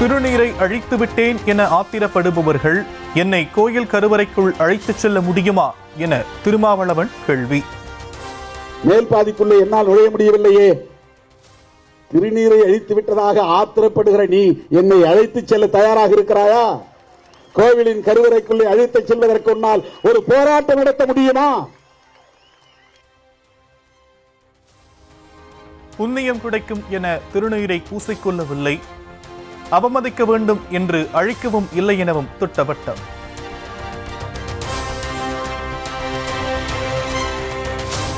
திருநீரை அழித்து விட்டேன் என ஆத்திரப்படுபவர்கள் என்னை கோயில் கருவறைக்குள் அழைத்துச் செல்ல முடியுமா என திருமாவளவன் கேள்வி. மேல் பாதிக்குள்ளே என்னால் நுழைய முடியவில்லையே. திருநீரை அழித்து விட்டதாக ஆத்திரப்படுகிற நீ என்னை அழைத்துச் செல்ல தயாராக இருக்கிறாயா? கோவிலின் கருவறைக்குள்ளே அழைத்துச் செல்வதற்கு முன்னால் ஒரு போராட்டம் நடத்த முடியுமா? புண்ணியம் கிடைக்கும் என திருநீரை பூசிக்கொள்ளவில்லை, அவமதிக்க வேண்டும் என்று அழிக்கவும் இல்லை எனவும் திட்டவட்டம்.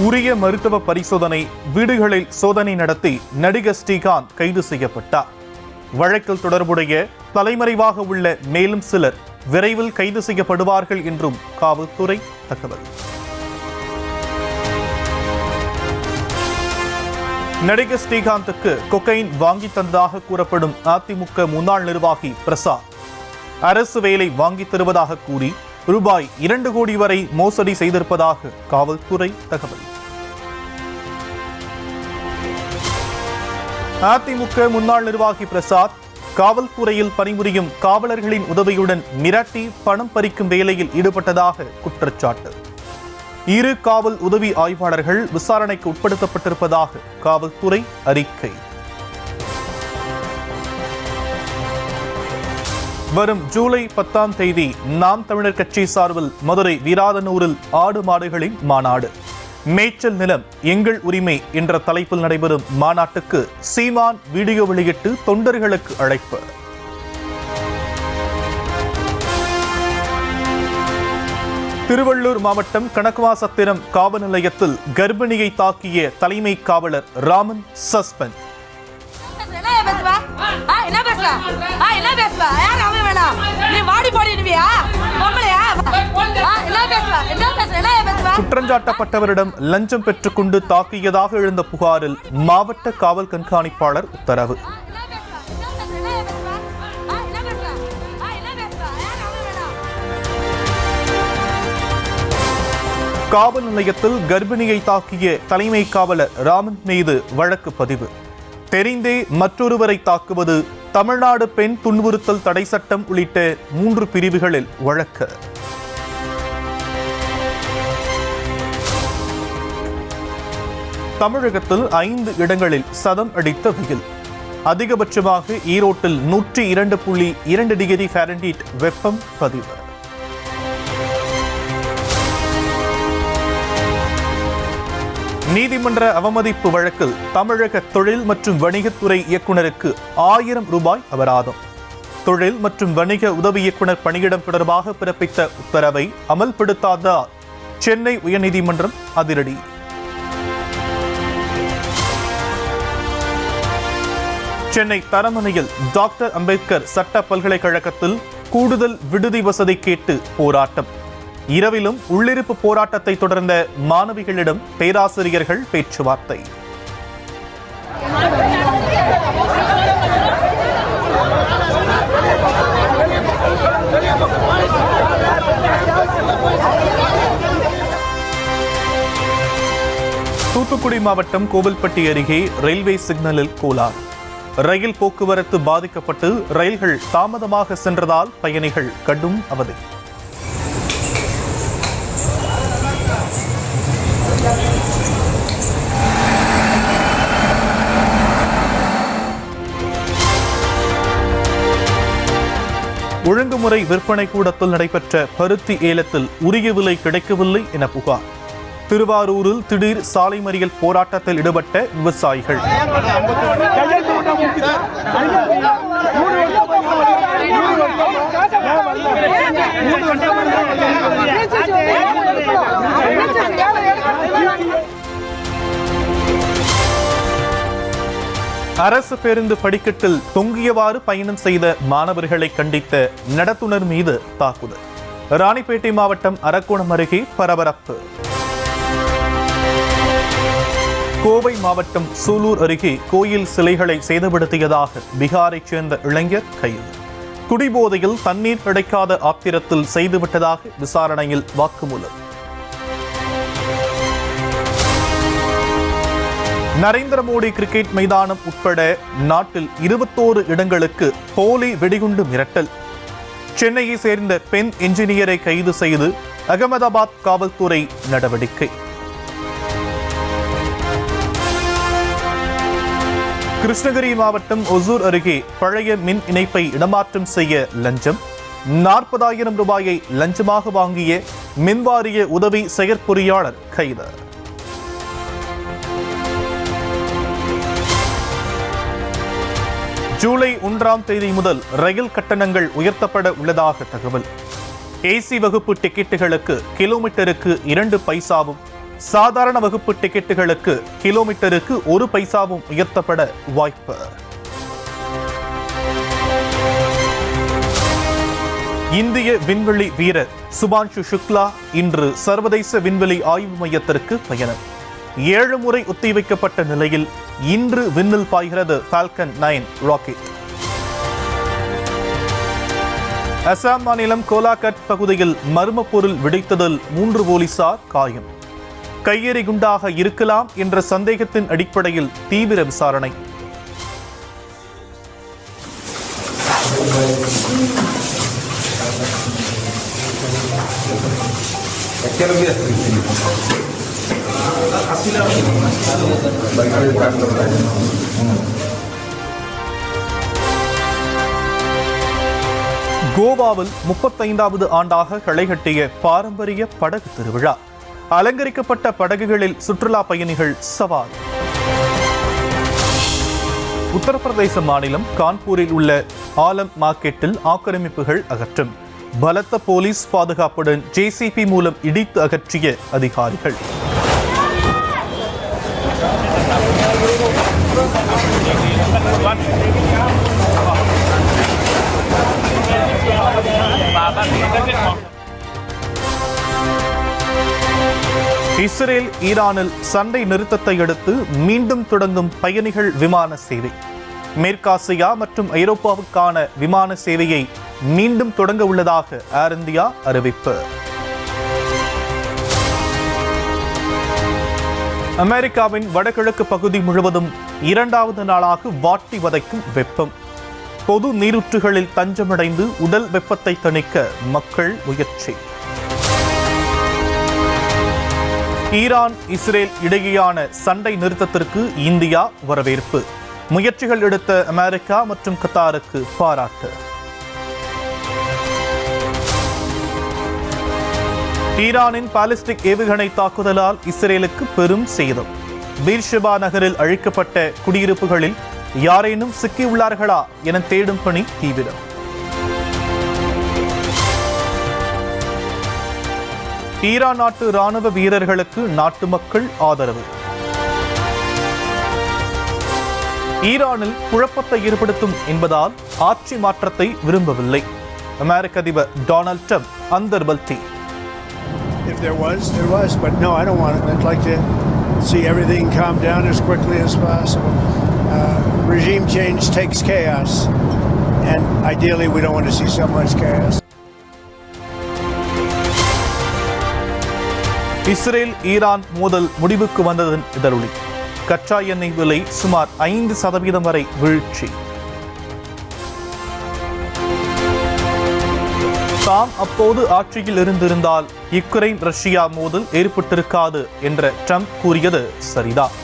உரிய மருத்துவ பரிசோதனை, வீடுகளில் சோதனை நடத்தி நடிகர் ஸ்ரீகாந்த் கைது செய்யப்பட்டார். வழக்கில் தொடர்புடைய தலைமறைவாக உள்ள மேலும் சிலர் விரைவில் கைது செய்யப்படுவார்கள் என்றும் காவல்துறை தகவல். நடிகர் ஸ்ரீகாந்துக்கு கொக்கைன் வாங்கி தந்ததாக கூறப்படும் அதிமுக முன்னாள் நிர்வாகி பிரசாத் அரசு வேலை வாங்கி தருவதாக கூறி ரூபாய் 2 கோடி வரை மோசடி செய்திருப்பதாக காவல்துறை தகவல். அதிமுக முன்னாள் நிர்வாகி பிரசாத் காவல்துறையில் பணிபுரியும் காவலர்களின் உதவியுடன் மிரட்டி பணம் பறிக்கும் வேலையில் ஈடுபட்டதாக குற்றச்சாட்டு. 2 காவல் உதவி ஆய்வாளர்கள் விசாரணைக்கு உட்படுத்தப்பட்டிருப்பதாக காவல்துறை அறிக்கை. வரும் ஜூலை 10ஆம் தேதி நாம் தமிழர் கட்சி சார்பில் மதுரை வீராதனூரில் ஆடு மாடுகளின் மாநாடு. மேய்ச்சல் நிலம் எங்கள் உரிமை என்ற தலைப்பில் நடைபெறும் மாநாட்டுக்கு சீமான் வீடியோ வெளியிட்டு தொண்டர்களுக்கு அழைப்பு. திருவள்ளூர் மாவட்டம் கணக்குவாசத்திரம் காவல் நிலையத்தில் கர்ப்பிணியை தாக்கிய தலைமை காவலர் ராமன் சஸ்பெண்ட். குற்றஞ்சாட்டப்பட்டவரிடம் லஞ்சம் பெற்றுக்கொண்டு தாக்கியதாக எழுந்த புகாரில் மாவட்ட காவல் கண்காணிப்பாளர் உத்தரவு. காவல் நிலையத்தில் கர்ப்பிணியை தாக்கிய தலைமை காவலர் ராமன் மீது வழக்கு பதிவு. தெரிந்தே மற்றொருவரை தாக்குவது, தமிழ்நாடு பெண் துன்புறுத்தல் தடை சட்டம் உள்ளிட்ட 3 பிரிவுகளில் வழக்கு. தமிழகத்தில் 5 இடங்களில் சதம் அடித்த வெயில். அதிகபட்சமாக ஈரோட்டில் 102.2 டிகிரி ஃபாரன்ஹீட் வெப்பம் பதிவு. நீதிமன்ற அவமதிப்பு வழக்கில் தமிழக தொழில் மற்றும் வணிகத்துறை இயக்குநருக்கு 1000 ரூபாய் அபராதம். தொழில் மற்றும் வணிக உதவி இயக்குநர் பணியிடம் தொடர்பாக பிறப்பித்த உத்தரவை அமல்படுத்தாததால் சென்னை உயர்நீதிமன்றம் அதிரடி. சென்னை தரமணையில் டாக்டர் அம்பேத்கர் சட்ட பல்கலைக்கழகத்தில் கூடுதல் விடுதி வசதி கேட்டு போராட்டம். இரவிலும் உள்ளிருப்பு போராட்டத்தை தொடர்ந்த மாணவிகளிடம் பேராசிரியர்கள் பேச்சுவார்த்தை. தூத்துக்குடி மாவட்டம் கோவில்பட்டி அருகே ரயில்வே சிக்னலில் கோளாறு. ரயில் போக்குவரத்து பாதிக்கப்பட்டு ரயில்கள் தாமதமாக சென்றதால் பயணிகள் கடும் அவதி. ஒழுங்குமுறை விற்பனை கூடத்தில் நடைபெற்ற பருத்தி ஏலத்தில் உரிய விலை கிடைக்கவில்லை என புகார். திருவாரூரில் திடீர் சாலை மறியல் போராட்டத்தில் ஈடுபட்ட விவசாயிகள். அரசு பேருந்து படிக்கட்டில் தொங்கியவாறு பயணம் செய்த மாணவர்களை கண்டித்த நடத்துனர் மீது தாக்குதல். ராணிப்பேட்டை மாவட்டம் அரக்கோணம் அருகே பரபரப்பு. கோவை மாவட்டம் சூலூர் அருகே கோயில் சிலைகளை சேதப்படுத்தியதாக பீகாரைச் சேர்ந்த இளைஞர் கைது. குடிபோதையில் தண்ணீர் கிடைக்காத ஆத்திரத்தில் செய்துவிட்டதாக விசாரணையில் வாக்குமூலம். நரேந்திர மோடி கிரிக்கெட் மைதானம் உட்பட நாட்டில் 21 இடங்களுக்கு போலி வெடிகுண்டு மிரட்டல். சென்னையை சேர்ந்த பெண் என்ஜினியரை கைது செய்து அகமதாபாத் காவல்துறை நடவடிக்கை. கிருஷ்ணகிரி மாவட்டம் ஒசூர் அருகே பழைய மின் இணைப்பை இடமாற்றம் செய்ய லஞ்சம். 40,000 ரூபாயை லஞ்சமாக வாங்கிய மின்வாரிய உதவி செயற்பொறியாளர் கைது. ஜூலை 1ஆம் தேதி முதல் ரயில் கட்டணங்கள் உயர்த்தப்பட உள்ளதாக தகவல். ஏசி வகுப்பு டிக்கெட்டுகளுக்கு கிலோமீட்டருக்கு 2 பைசாவும், சாதாரண வகுப்பு டிக்கெட்டுகளுக்கு கிலோமீட்டருக்கு 1 பைசாவும் உயர்த்தப்பட வாய்ப்பு. இந்திய விண்வெளி வீரர் சுபான்ஷு சுக்லா இன்று சர்வதேச விண்வெளி ஆய்வு மையத்திற்கு பயணம். 7 முறை ஒத்திவைக்கப்பட்ட நிலையில் இன்று விண்ணில் பாய்கிறது ஃபால்கன் 9 ராக்கெட். அசாம் மாநிலம் கோலாகட் பகுதியில் மர்ம பொருள் வெடித்ததில் 3 போலீசார் காயம். கையெறி குண்டாக இருக்கலாம் என்ற சந்தேகத்தின் அடிப்படையில் தீவிர விசாரணை. கோவாவில் 35வது ஆண்டாக களைகட்டிய பாரம்பரிய படகு திருவிழா. அலங்கரிக்கப்பட்ட படகுகளில் சுற்றுலா பயணிகள் சவாரி. உத்தரப்பிரதேச மாநிலம் கான்பூரில் உள்ள ஆலம் மார்க்கெட்டில் ஆக்கிரமிப்புகள் அகற்றும். பலத்த போலீஸ் பாதுகாப்புடன் ஜேசிபி மூலம் இடித்து அகற்றிய அதிகாரிகள். இஸ்ரேல் ஈரானில் சண்டை நிறுத்தத்தை அடுத்து மீண்டும் தொடங்கும் பயணிகள் விமான சேவை. மேற்காசியா மற்றும் ஐரோப்பாவுக்கான விமான சேவையை மீண்டும் தொடங்க உள்ளதாக ஏர் இந்தியா அறிவிப்பு. அமெரிக்காவின் வடகிழக்கு பகுதி முழுவதும் 2வது நாளாக வாட்டி வதைக்கும் வெப்பம். பொது நீரூற்றுகளில் தஞ்சமடைந்து உடல் வெப்பத்தை தணிக்க மக்கள் முயற்சி. ஈரான் இஸ்ரேல் இடையேயான சண்டை நிறுத்தத்திற்கு இந்தியா வரவேற்பு. முயற்சிகள் எடுத்த அமெரிக்கா மற்றும் கத்தாருக்கு பாராட்டு. ஈரானின் பாலிஸ்டிக் ஏவுகணை தாக்குதலால் இஸ்ரேலுக்கு பெரும் சேதம். பீர்ஷெபா நகரில் அழிக்கப்பட்ட குடியிருப்புகளில் யாரேனும் சிக்கியுள்ளார்களா என தேடும் பணி தீவிரம். ஈரான் நாட்டு ராணுவ வீரர்களுக்கு நாட்டு மக்கள் ஆதரவு. ஈரானில் குழப்பத்தை ஏற்படுத்தும் என்பதால் ஆட்சி மாற்றத்தை விரும்பவில்லை. அமெரிக்க அதிபர் டொனால்ட் ட்ரம்ப் அந்தர்பல்தி. If there was, but no, I don't want it. I'd like to see everything calm down as quickly as possible. Regime change takes chaos, and ideally we don't want to see so much chaos. Israel Iran மோதல் முடிவுக்கு வந்ததன் எதிரொலி. கச்சா எண்ணெய் விலை சுமார் 5% வரை வீழ்ச்சி. தாம் அப்போது ஆட்சியில் இருந்திருந்தால் யுக்ரைன் ரஷ்யா மோதல் ஏற்பட்டிருக்காது என்ற ட்ரம்ப் கூறியது சரிதான்.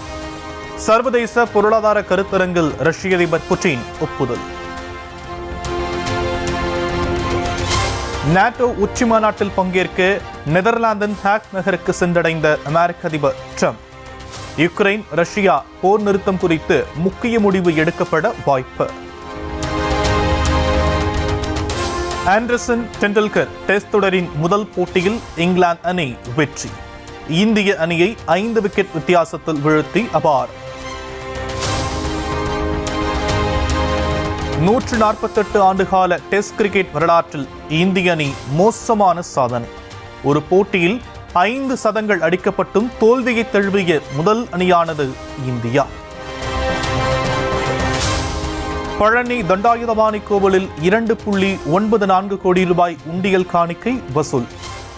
சர்வதேச பொருளாதார கருத்தரங்கில் ரஷ்ய அதிபர் புட்டின் ஒப்புதல். நாட்டோ உச்சி மாநாட்டில் பங்கேற்க நெதர்லாந்தின் ஹேக் நகருக்கு சென்றடைந்த அமெரிக்க அதிபர் ட்ரம்ப். யுக்ரைன் ரஷ்யா போர் நிறுத்தம் குறித்து முக்கிய முடிவு எடுக்கப்பட வாய்ப்பு. ஆண்டர்சன் டெண்டுல்கர் டெஸ்ட் தொடரின் முதல் போட்டியில் இங்கிலாந்து அணி வெற்றி. இந்திய அணியை 5 விக்கெட் வித்தியாசத்தில் வீழ்த்தி அபார். 148 ஆண்டுகால டெஸ்ட் கிரிக்கெட் வரலாற்றில் இந்திய அணி மோசமான சாதனை. ஒரு போட்டியில் 5 சதங்கள் அடிக்கப்பட்டும் தோல்வியை தழுவிய முதல் அணியானது இந்தியா. பழனி தண்டாயுதபாணி கோவிலில் 2.94 கோடி ரூபாய் உண்டியல் காணிக்கை வசூல்.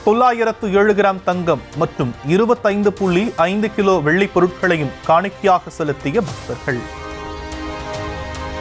907 கிராம் தங்கம் மற்றும் 25.5 கிலோ வெள்ளிப் பொருட்களையும் காணிக்கையாக செலுத்திய பக்தர்கள்.